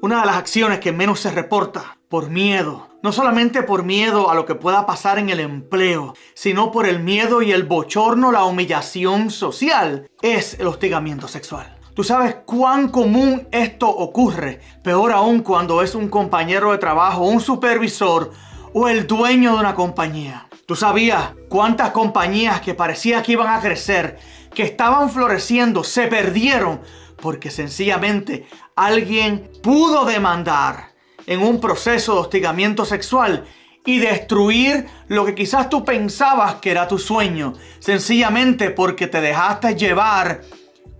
una de las acciones que menos se reporta por miedo. No solamente por miedo a lo que pueda pasar en el empleo, sino por el miedo y el bochorno, la humillación social, es el hostigamiento sexual. ¿Tú sabes cuán común esto ocurre? Peor aún cuando es un compañero de trabajo, un supervisor o el dueño de una compañía. ¿Tú sabías cuántas compañías que parecía que iban a crecer, que estaban floreciendo, se perdieron porque sencillamente alguien pudo demandar en un proceso de hostigamiento sexual y destruir lo que quizás tú pensabas que era tu sueño, sencillamente porque te dejaste llevar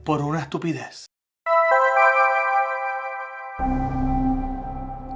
por una estupidez?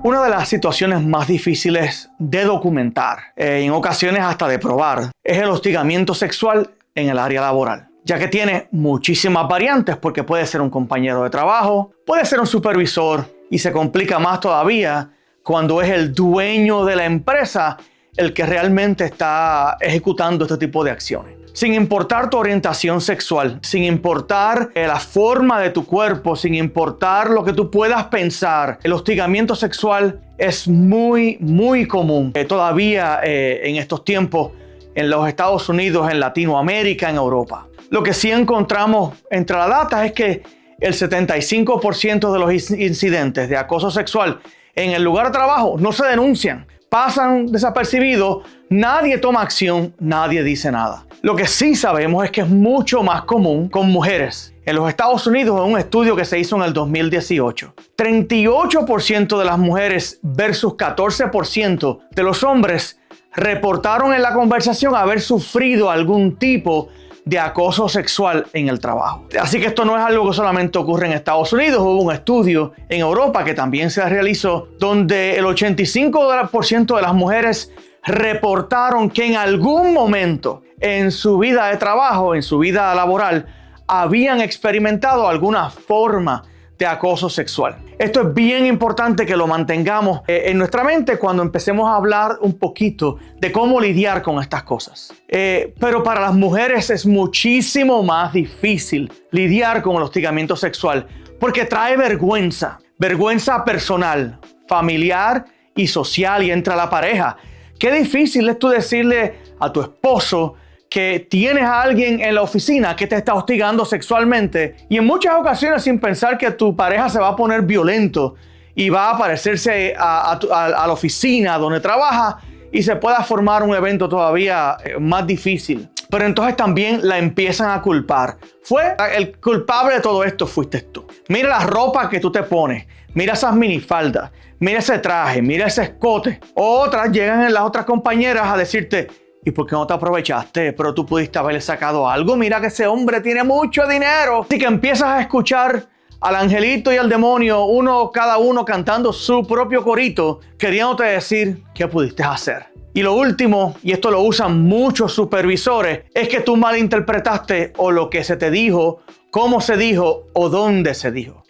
Una de las situaciones más difíciles de documentar, en ocasiones hasta de probar, es el hostigamiento sexual en el área laboral, ya que tiene muchísimas variantes, porque puede ser un compañero de trabajo, puede ser un supervisor, y se complica más todavía cuando es el dueño de la empresa el que realmente está ejecutando este tipo de acciones. Sin importar tu orientación sexual, sin importar la forma de tu cuerpo, sin importar lo que tú puedas pensar, el hostigamiento sexual es muy común todavía en estos tiempos en los Estados Unidos, en Latinoamérica, en Europa. Lo que sí encontramos entre las datas es que el 75% de los incidentes de acoso sexual en el lugar de trabajo no se denuncian, pasan desapercibidos, nadie toma acción, nadie dice nada. Lo que sí sabemos es que es mucho más común con mujeres. En los Estados Unidos, en un estudio que se hizo en el 2018, 38% de las mujeres versus 14% de los hombres reportaron en la conversación haber sufrido algún tipo de acoso sexual en el trabajo. Así que esto no es algo que solamente ocurre en Estados Unidos. Hubo un estudio en Europa que también se realizó donde el 85% de las mujeres reportaron que en algún momento en su vida de trabajo, en su vida laboral, habían experimentado alguna forma de acoso sexual. Esto es bien importante que lo mantengamos en nuestra mente cuando empecemos a hablar un poquito de cómo lidiar con estas cosas. Pero para las mujeres es muchísimo más difícil lidiar con el hostigamiento sexual porque trae vergüenza personal, familiar y social, y entre la pareja. Qué difícil es tú decirle a tu esposo que tienes a alguien en la oficina que te está hostigando sexualmente, y en muchas ocasiones sin pensar que tu pareja se va a poner violento y va a aparecerse a la oficina donde trabaja y se pueda formar un evento todavía más difícil. Pero entonces también la empiezan a culpar. El culpable de todo esto fuiste tú. Mira la ropa que tú te pones, mira esas minifaldas, mira ese traje, mira ese escote. Otras llegan en las otras compañeras a decirte: ¿y por qué no te aprovechaste? Pero tú pudiste haberle sacado algo. Mira que ese hombre tiene mucho dinero. Así que empiezas a escuchar al angelito y al demonio, cada uno cantando su propio corito, queriéndote decir qué pudiste hacer. Y lo último, y esto lo usan muchos supervisores, es que tú malinterpretaste o lo que se te dijo, cómo se dijo o dónde se dijo.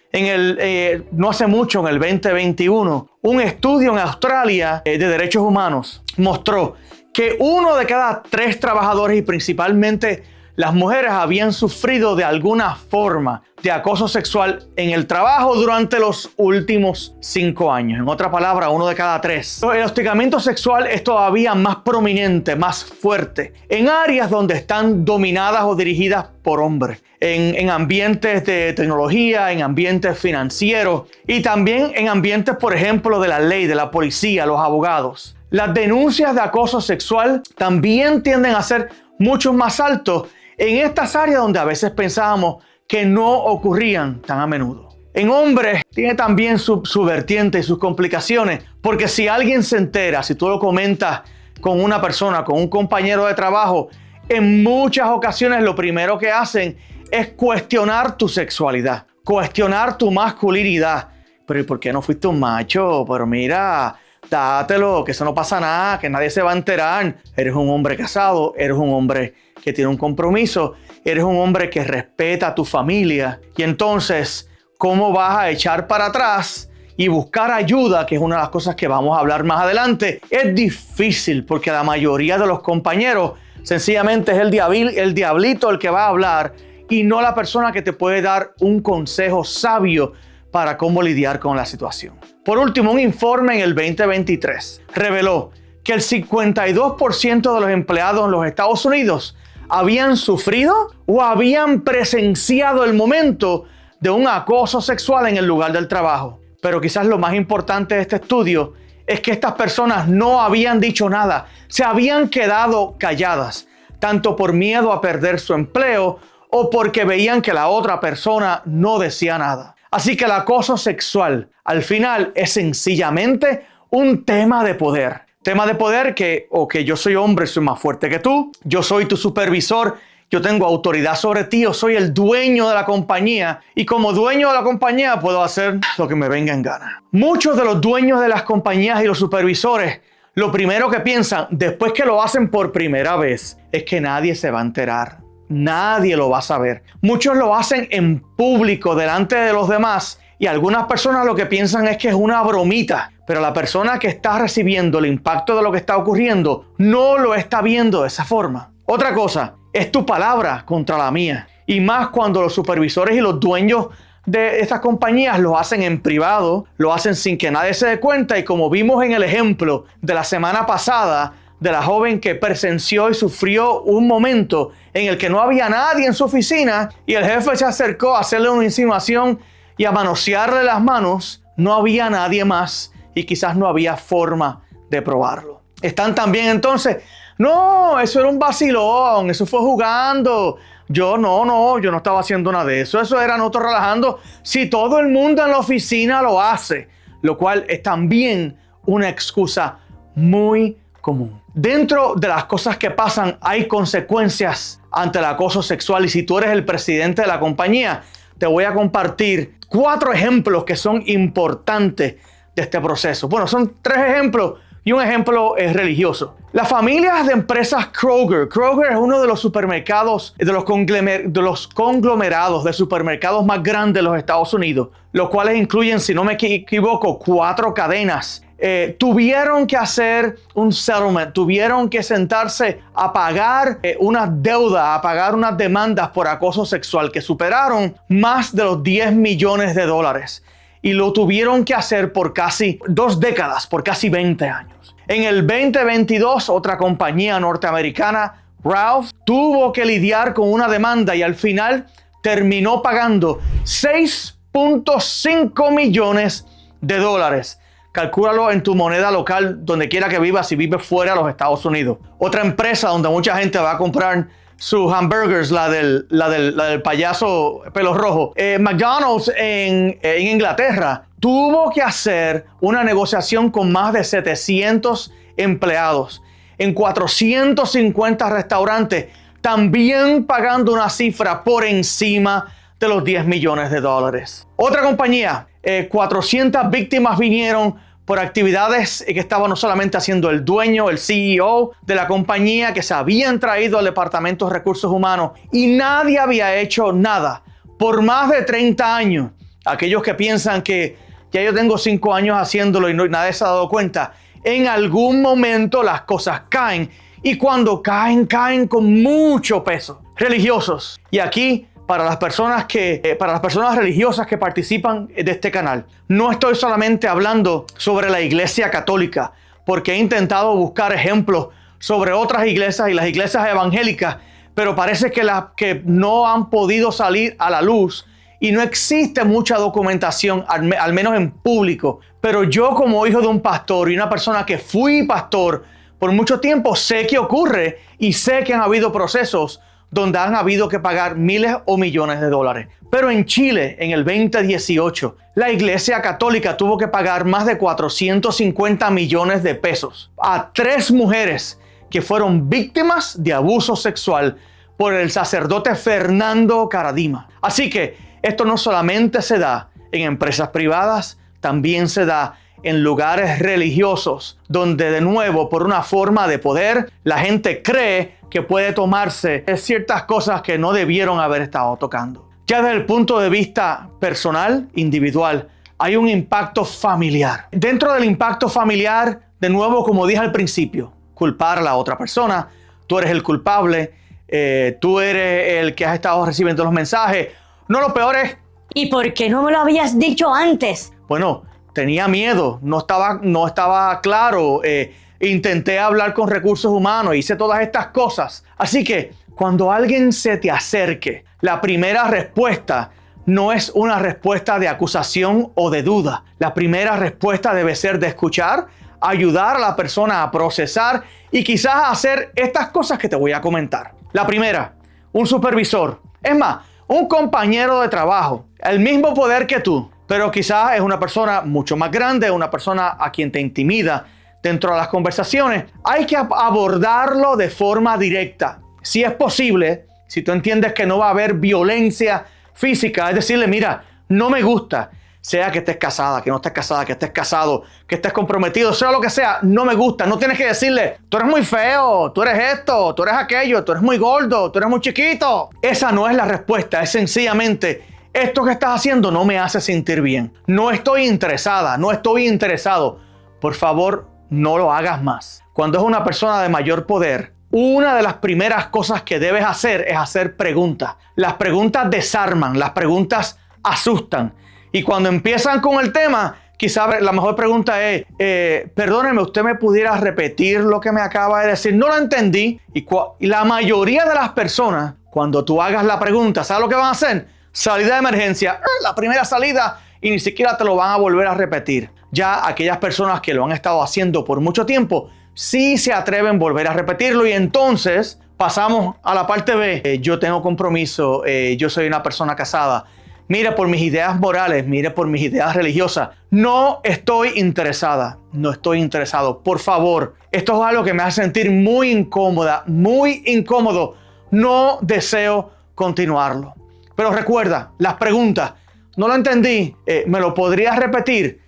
No hace mucho, en el 2021, un estudio en Australia de derechos humanos mostró que 1 de cada 3 trabajadores, y principalmente las mujeres, habían sufrido de alguna forma de acoso sexual en el trabajo durante los últimos 5 años. En otras palabras, 1 de cada 3. El hostigamiento sexual es todavía más prominente, más fuerte, en áreas donde están dominadas o dirigidas por hombres, en ambientes de tecnología, en ambientes financieros y también en ambientes, por ejemplo, de la ley, de la policía, los abogados. Las denuncias de acoso sexual también tienden a ser mucho más altos en estas áreas donde a veces pensábamos que no ocurrían tan a menudo. En hombres tiene también su vertiente y sus complicaciones, porque si alguien se entera, si tú lo comentas con una persona, con un compañero de trabajo, en muchas ocasiones lo primero que hacen es cuestionar tu sexualidad, cuestionar tu masculinidad. Pero ¿y por qué no fuiste un macho? Pero mira, dátelo, que eso no pasa nada, que nadie se va a enterar. Eres un hombre casado, eres un hombre que tiene un compromiso, eres un hombre que respeta a tu familia. Y entonces, ¿cómo vas a echar para atrás y buscar ayuda? Que es una de las cosas que vamos a hablar más adelante. Es difícil porque la mayoría de los compañeros sencillamente es el diablito el que va a hablar y no la persona que te puede dar un consejo sabio para cómo lidiar con la situación. Por último, un informe en el 2023 reveló que el 52% de los empleados en los Estados Unidos habían sufrido o habían presenciado el momento de un acoso sexual en el lugar del trabajo. Pero quizás lo más importante de este estudio es que estas personas no habían dicho nada, se habían quedado calladas, tanto por miedo a perder su empleo o porque veían que la otra persona no decía nada. Así que el acoso sexual al final es sencillamente un tema de poder. Tema de poder que yo soy hombre, soy más fuerte que tú, yo soy tu supervisor, yo tengo autoridad sobre ti, yo soy el dueño de la compañía y como dueño de la compañía puedo hacer lo que me venga en gana. Muchos de los dueños de las compañías y los supervisores, lo primero que piensan después que lo hacen por primera vez es que nadie se va a enterar, nadie lo va a saber. Muchos lo hacen en público delante de los demás y algunas personas lo que piensan es que es una bromita, pero la persona que está recibiendo el impacto de lo que está ocurriendo no lo está viendo de esa forma. Otra cosa, es tu palabra contra la mía. Y más cuando los supervisores y los dueños de estas compañías lo hacen en privado, lo hacen sin que nadie se dé cuenta. Y como vimos en el ejemplo de la semana pasada de la joven que presenció y sufrió un momento en el que no había nadie en su oficina y el jefe se acercó a hacerle una insinuación y a manosearle las manos, no había nadie más y quizás no había forma de probarlo. Están también entonces, no, eso era un vacilón, eso fue jugando. Yo no estaba haciendo nada de eso. Eso era nosotros relajando. Si todo el mundo en la oficina lo hace, lo cual es también una excusa muy común. Dentro de las cosas que pasan hay consecuencias ante el acoso sexual y si tú eres el presidente de la compañía, te voy a compartir 4 ejemplos que son importantes de este proceso. Bueno, son 3 ejemplos y un ejemplo es religioso. Las familias de empresas Kroger. Kroger es uno de los supermercados, de los conglomerados de supermercados más grandes de los Estados Unidos, los cuales incluyen, si no me equivoco, 4 cadenas. Tuvieron que hacer un settlement, tuvieron que sentarse a pagar una deuda, a pagar unas demandas por acoso sexual que superaron más de los $10 millones. Y lo tuvieron que hacer por casi 2 décadas, por casi 20 años. En el 2022, otra compañía norteamericana, Ralph, tuvo que lidiar con una demanda y al final terminó pagando $6.5 millones. Calcúlalo en tu moneda local, donde quiera que vivas, si vives fuera de los Estados Unidos. Otra empresa donde mucha gente va a comprar sus hamburgers, la del payaso pelo rojo. McDonald's en Inglaterra tuvo que hacer una negociación con más de 700 empleados en 450 restaurantes, también pagando una cifra por encima de los $10 millones. Otra compañía, 400 víctimas vinieron por actividades que estaba no solamente haciendo el dueño, el CEO de la compañía, que se habían traído al Departamento de Recursos Humanos y nadie había hecho nada por más de 30 años. Aquellos que piensan que ya yo tengo 5 años haciéndolo y nadie se ha dado cuenta, en algún momento las cosas caen y cuando caen con mucho peso. Religiosos. Y aquí, para las personas religiosas que participan de este canal, no estoy solamente hablando sobre la Iglesia Católica, porque he intentado buscar ejemplos sobre otras iglesias y las iglesias evangélicas, pero parece que no han podido salir a la luz y no existe mucha documentación, al menos en público. Pero yo, como hijo de un pastor y una persona que fui pastor por mucho tiempo, sé que ocurre y sé que han habido procesos donde han habido que pagar miles o millones de dólares. Pero en Chile, en el 2018, la Iglesia Católica tuvo que pagar más de 450 millones de pesos a 3 mujeres que fueron víctimas de abuso sexual por el sacerdote Fernando Karadima. Así que esto no solamente se da en empresas privadas, también se da en lugares religiosos, donde de nuevo, por una forma de poder, la gente cree que puede tomarse ciertas cosas que no debieron haber estado tocando. Ya desde el punto de vista personal, individual, hay un impacto familiar. Dentro del impacto familiar, de nuevo, como dije al principio, culpar a la otra persona. Tú eres el culpable, tú eres el que has estado recibiendo los mensajes. No, lo peor es ¿Y por qué no me lo habías dicho antes? Bueno, tenía miedo, no estaba claro. Intenté hablar con recursos humanos, hice todas estas cosas. Así que cuando alguien se te acerque, la primera respuesta no es una respuesta de acusación o de duda. La primera respuesta debe ser de escuchar, ayudar a la persona a procesar y quizás hacer estas cosas que te voy a comentar. La primera, un supervisor. Es más, un compañero de trabajo, el mismo poder que tú, pero quizás es una persona mucho más grande, una persona a quien te intimida dentro de las conversaciones. Hay que abordarlo de forma directa. Si es posible, si tú entiendes que no va a haber violencia física, es decirle, mira, no me gusta, sea que estés casada, que no estés casada, que estés casado, que estés comprometido, sea lo que sea, no me gusta. No tienes que decirle, tú eres muy feo, tú eres esto, tú eres aquello, tú eres muy gordo, tú eres muy chiquito. Esa no es la respuesta, es sencillamente, esto que estás haciendo no me hace sentir bien. No estoy interesada, no estoy interesado. Por favor, no lo hagas más. Cuando es una persona de mayor poder, una de las primeras cosas que debes hacer es hacer preguntas. Las preguntas desarman, las preguntas asustan. Y cuando empiezan con el tema, quizás la mejor pregunta es, perdóneme, ¿usted me pudiera repetir lo que me acaba de decir? No lo entendí. Y la mayoría de las personas, cuando tú hagas la pregunta, ¿sabes lo que van a hacer? Salida de emergencia, la primera salida, y ni siquiera te lo van a volver a repetir. Ya aquellas personas que lo han estado haciendo por mucho tiempo, sí se atreven a volver a repetirlo y entonces pasamos a la parte B. Yo tengo compromiso, yo soy una persona casada. Mire, por mis ideas morales, mire, por mis ideas religiosas, no estoy interesada, no estoy interesado. Por favor, esto es algo que me hace sentir muy incómoda, muy incómodo. No deseo continuarlo. Pero recuerda, las preguntas, no lo entendí, ¿me lo podrías repetir?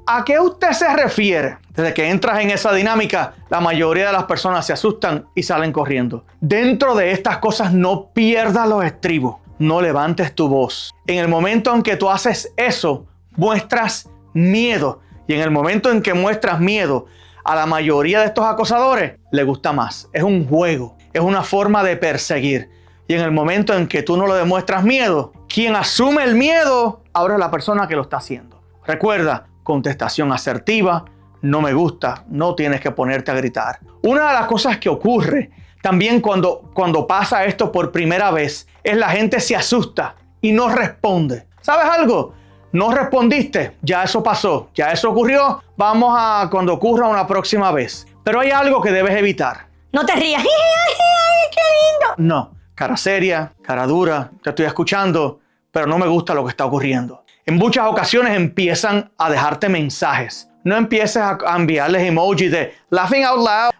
¿A qué usted se refiere? Desde que entras en esa dinámica, la mayoría de las personas se asustan y salen corriendo. Dentro de estas cosas, no pierdas los estribos. No levantes tu voz. En el momento en que tú haces eso, muestras miedo. Y en el momento en que muestras miedo, a la mayoría de estos acosadores le gusta más. Es un juego, es una forma de perseguir. Y en el momento en que tú no le demuestras miedo, quien asume el miedo ahora es la persona que lo está haciendo. Recuerda, contestación asertiva, no me gusta, no tienes que ponerte a gritar. Una de las cosas que ocurre también cuando pasa esto por primera vez es la gente se asusta y no responde. ¿Sabes algo? No respondiste, ya eso pasó, ya eso ocurrió, vamos a cuando ocurra una próxima vez. Pero hay algo que debes evitar. No te rías. ¡Ay, qué lindo! No, cara seria, cara dura, te estoy escuchando, pero no me gusta lo que está ocurriendo. En muchas ocasiones empiezan a dejarte mensajes. No empieces a enviarles emojis de laughing out loud.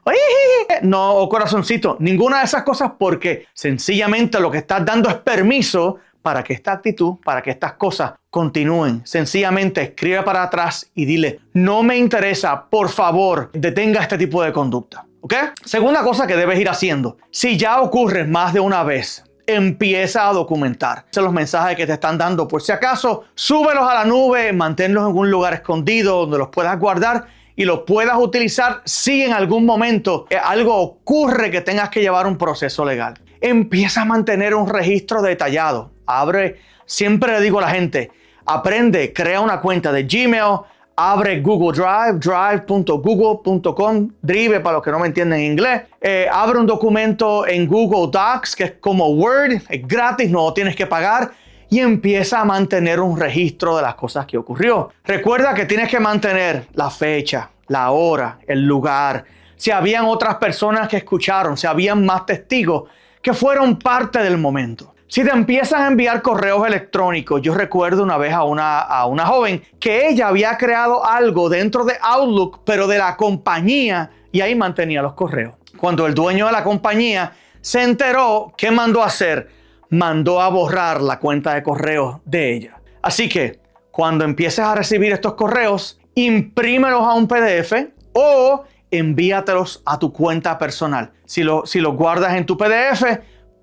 No, o corazoncito. Ninguna de esas cosas porque sencillamente lo que estás dando es permiso para que esta actitud, para que estas cosas continúen. Sencillamente escribe para atrás y dile, no me interesa, por favor, detenga este tipo de conducta. ¿Ok? Segunda cosa que debes ir haciendo. Si ya ocurre más de una vez, empieza a documentar los mensajes que te están dando. Por si acaso, súbelos a la nube, manténlos en un lugar escondido donde los puedas guardar y los puedas utilizar si en algún momento algo ocurre que tengas que llevar un proceso legal. Empieza a mantener un registro detallado. Siempre le digo a la gente, aprende, crea una cuenta de Gmail, abre Google Drive, drive.google.com, Drive para los que no me entienden en inglés. Abre un documento en Google Docs que es como Word, es gratis, no lo tienes que pagar. Y empieza a mantener un registro de las cosas que ocurrió. Recuerda que tienes que mantener la fecha, la hora, el lugar. Si habían otras personas que escucharon, si habían más testigos que fueron parte del momento. Si te empiezan a enviar correos electrónicos, yo recuerdo una vez a una joven que ella había creado algo dentro de Outlook, pero de la compañía, y ahí mantenía los correos. Cuando el dueño de la compañía se enteró, ¿qué mandó a hacer? Mandó a borrar la cuenta de correos de ella. Así que cuando empieces a recibir estos correos, imprímelos a un PDF o envíatelos a tu cuenta personal. Si los guardas en tu PDF,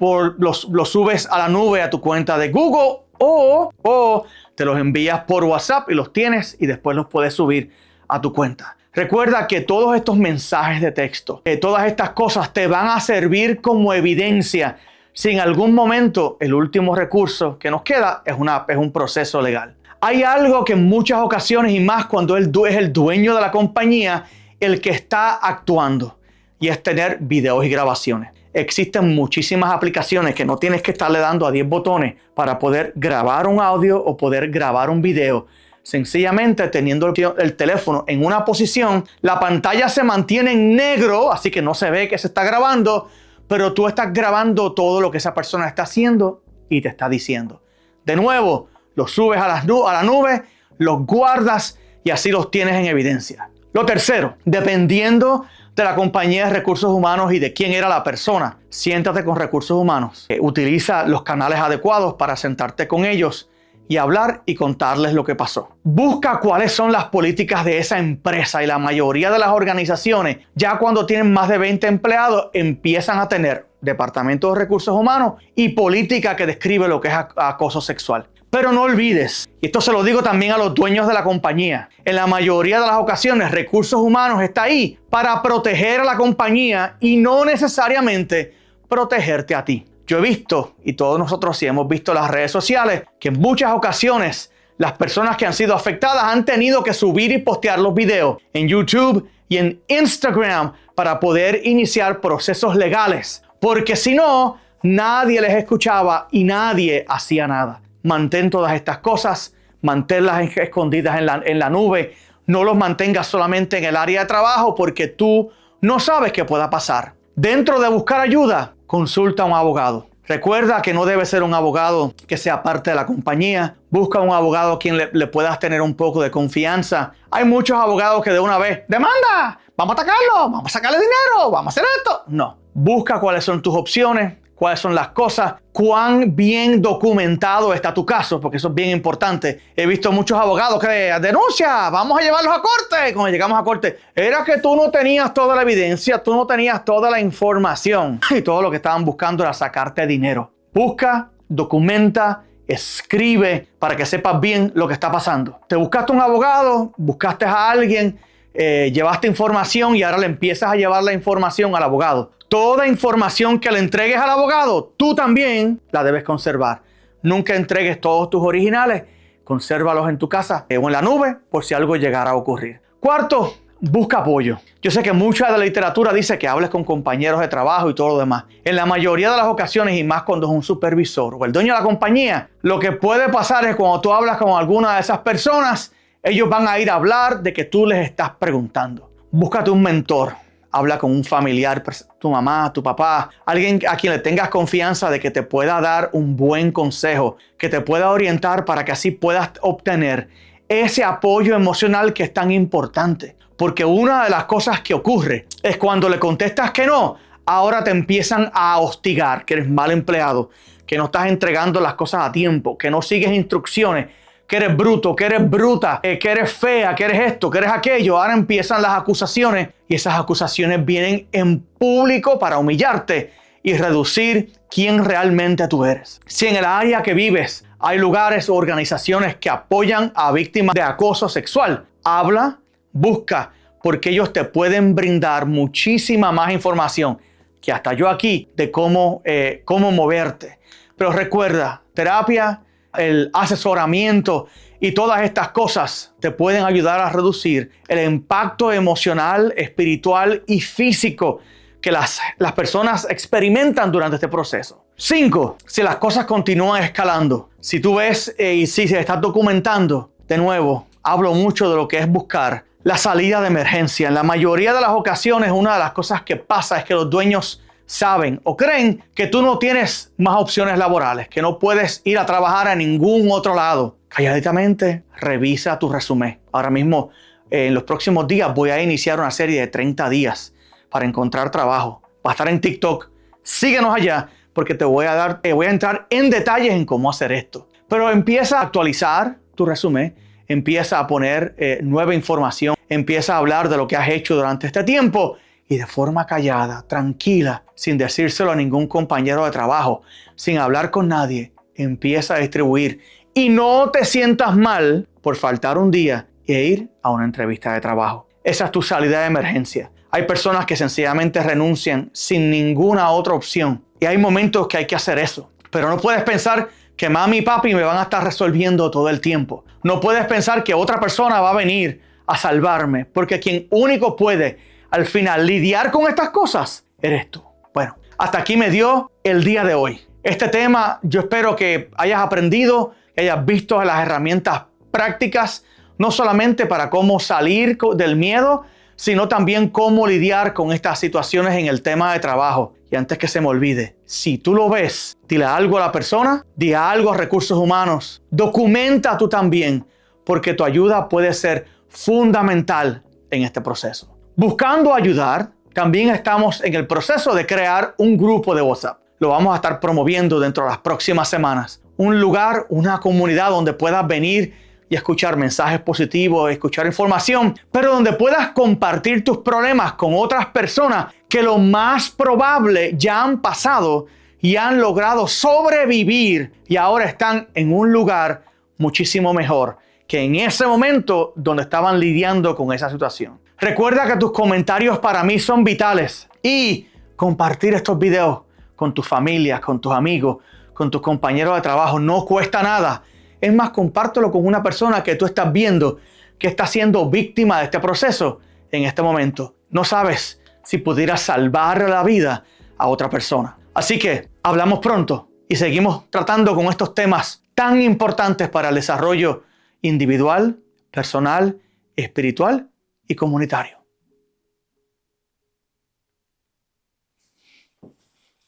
los subes a la nube a tu cuenta de Google o te los envías por WhatsApp y los tienes y después los puedes subir a tu cuenta. Recuerda que todos estos mensajes de texto, todas estas cosas te van a servir como evidencia. Si en algún momento el último recurso que nos queda es un proceso legal. Hay algo que en muchas ocasiones, y más cuando él es el dueño de la compañía, el que está actuando, y es tener videos y grabaciones. Existen muchísimas aplicaciones que no tienes que estarle dando a 10 botones para poder grabar un audio o poder grabar un video. Sencillamente teniendo el teléfono en una posición, la pantalla se mantiene en negro, así que no se ve que se está grabando, pero tú estás grabando todo lo que esa persona está haciendo y te está diciendo. De nuevo, los subes a la nube, los guardas y así los tienes en evidencia. Lo tercero, dependiendo de la compañía de recursos humanos y de quién era la persona, siéntate con recursos humanos. Utiliza los canales adecuados para sentarte con ellos y hablar y contarles lo que pasó. Busca cuáles son las políticas de esa empresa, y la mayoría de las organizaciones, ya cuando tienen más de 20 empleados, empiezan a tener departamentos de recursos humanos y política que describe lo que es acoso sexual. Pero no olvides, y esto se lo digo también a los dueños de la compañía, en la mayoría de las ocasiones recursos humanos está ahí para proteger a la compañía y no necesariamente protegerte a ti. Yo he visto, y todos nosotros sí hemos visto en las redes sociales, que en muchas ocasiones las personas que han sido afectadas han tenido que subir y postear los videos en YouTube y en Instagram para poder iniciar procesos legales, porque si no, nadie les escuchaba y nadie hacía nada. Mantén todas estas cosas, manténlas escondidas en la nube. No los mantengas solamente en el área de trabajo porque tú no sabes qué pueda pasar. Dentro de buscar ayuda, consulta a un abogado. Recuerda que no debe ser un abogado que sea parte de la compañía. Busca un abogado a quien le puedas tener un poco de confianza. Hay muchos abogados que de una vez, ¡demanda! ¡Vamos a atacarlo! ¡Vamos a sacarle dinero! ¡Vamos a hacer esto! No. Busca cuáles son tus opciones, cuáles son las cosas, cuán bien documentado está tu caso, porque eso es bien importante. He visto muchos abogados que denuncia, vamos a llevarlos a corte. Cuando llegamos a corte, era que tú no tenías toda la evidencia, tú no tenías toda la información y todo lo que estaban buscando era sacarte dinero. Busca, documenta, escribe para que sepas bien lo que está pasando. Te buscaste un abogado, buscaste a alguien, llevaste información y ahora le empiezas a llevar la información al abogado. Toda información que le entregues al abogado, tú también la debes conservar. Nunca entregues todos tus originales, consérvalos en tu casa o en la nube por si algo llegara a ocurrir. Cuarto, busca apoyo. Yo sé que mucha de la literatura dice que hables con compañeros de trabajo y todo lo demás. En la mayoría de las ocasiones, y más cuando es un supervisor o el dueño de la compañía, lo que puede pasar es cuando tú hablas con alguna de esas personas, ellos van a ir a hablar de que tú les estás preguntando. Búscate un mentor. Habla con un familiar, tu mamá, tu papá, alguien a quien le tengas confianza de que te pueda dar un buen consejo, que te pueda orientar para que así puedas obtener ese apoyo emocional que es tan importante. Porque una de las cosas que ocurre es cuando le contestas que no, ahora te empiezan a hostigar, que eres mal empleado, que no estás entregando las cosas a tiempo, que no sigues instrucciones, que eres bruto, que eres bruta, que eres fea, que eres esto, que eres aquello. Ahora empiezan las acusaciones y esas acusaciones vienen en público para humillarte y reducir quién realmente tú eres. Si en el área que vives hay lugares o organizaciones que apoyan a víctimas de acoso sexual, habla, busca, porque ellos te pueden brindar muchísima más información que hasta yo aquí de cómo moverte. Pero recuerda, terapia, el asesoramiento y todas estas cosas te pueden ayudar a reducir el impacto emocional, espiritual y físico que las personas experimentan durante este proceso. 5. Si las cosas continúan escalando, si tú ves y si se estás documentando, de nuevo, hablo mucho de lo que es buscar la salida de emergencia. En la mayoría de las ocasiones, una de las cosas que pasa es que los dueños saben o creen que tú no tienes más opciones laborales, que no puedes ir a trabajar a ningún otro lado. Calladitamente, revisa tu resumen. Ahora mismo, en los próximos días, voy a iniciar una serie de 30 días para encontrar trabajo. Va a estar en TikTok. Síguenos allá porque te voy a entrar en detalles en cómo hacer esto. Pero empieza a actualizar tu resumen, empieza a poner nueva información, empieza a hablar de lo que has hecho durante este tiempo. Y de forma callada, tranquila, sin decírselo a ningún compañero de trabajo, sin hablar con nadie, empieza a distribuir. Y no te sientas mal por faltar un día e ir a una entrevista de trabajo. Esa es tu salida de emergencia. Hay personas que sencillamente renuncian sin ninguna otra opción Y hay momentos que hay que hacer eso. Pero no puedes pensar que mami y papi me van a estar resolviendo todo el tiempo. No puedes pensar que otra persona va a venir a salvarme, porque quien único puede al final lidiar con estas cosas eres tú. Bueno, hasta aquí me dio el día de hoy. Este tema yo espero que hayas aprendido, que hayas visto las herramientas prácticas, no solamente para cómo salir del miedo, sino también cómo lidiar con estas situaciones en el tema de trabajo. Y antes que se me olvide, si tú lo ves, dile algo a la persona, di algo a recursos humanos, documenta tú también, porque tu ayuda puede ser fundamental en este proceso. Buscando ayudar, también estamos en el proceso de crear un grupo de WhatsApp. Lo vamos a estar promoviendo dentro de las próximas semanas. Un lugar, una comunidad donde puedas venir y escuchar mensajes positivos, escuchar información, pero donde puedas compartir tus problemas con otras personas que lo más probable ya han pasado y han logrado sobrevivir y ahora están en un lugar muchísimo mejor que en ese momento donde estaban lidiando con esa situación. Recuerda que tus comentarios para mí son vitales y compartir estos videos con tu familia, con tus amigos, con tus compañeros de trabajo no cuesta nada. Es más, compártelo con una persona que tú estás viendo que está siendo víctima de este proceso en este momento. No sabes si pudieras salvar la vida a otra persona. Así que hablamos pronto y seguimos tratando con estos temas tan importantes para el desarrollo individual, personal, espiritual y comunitario.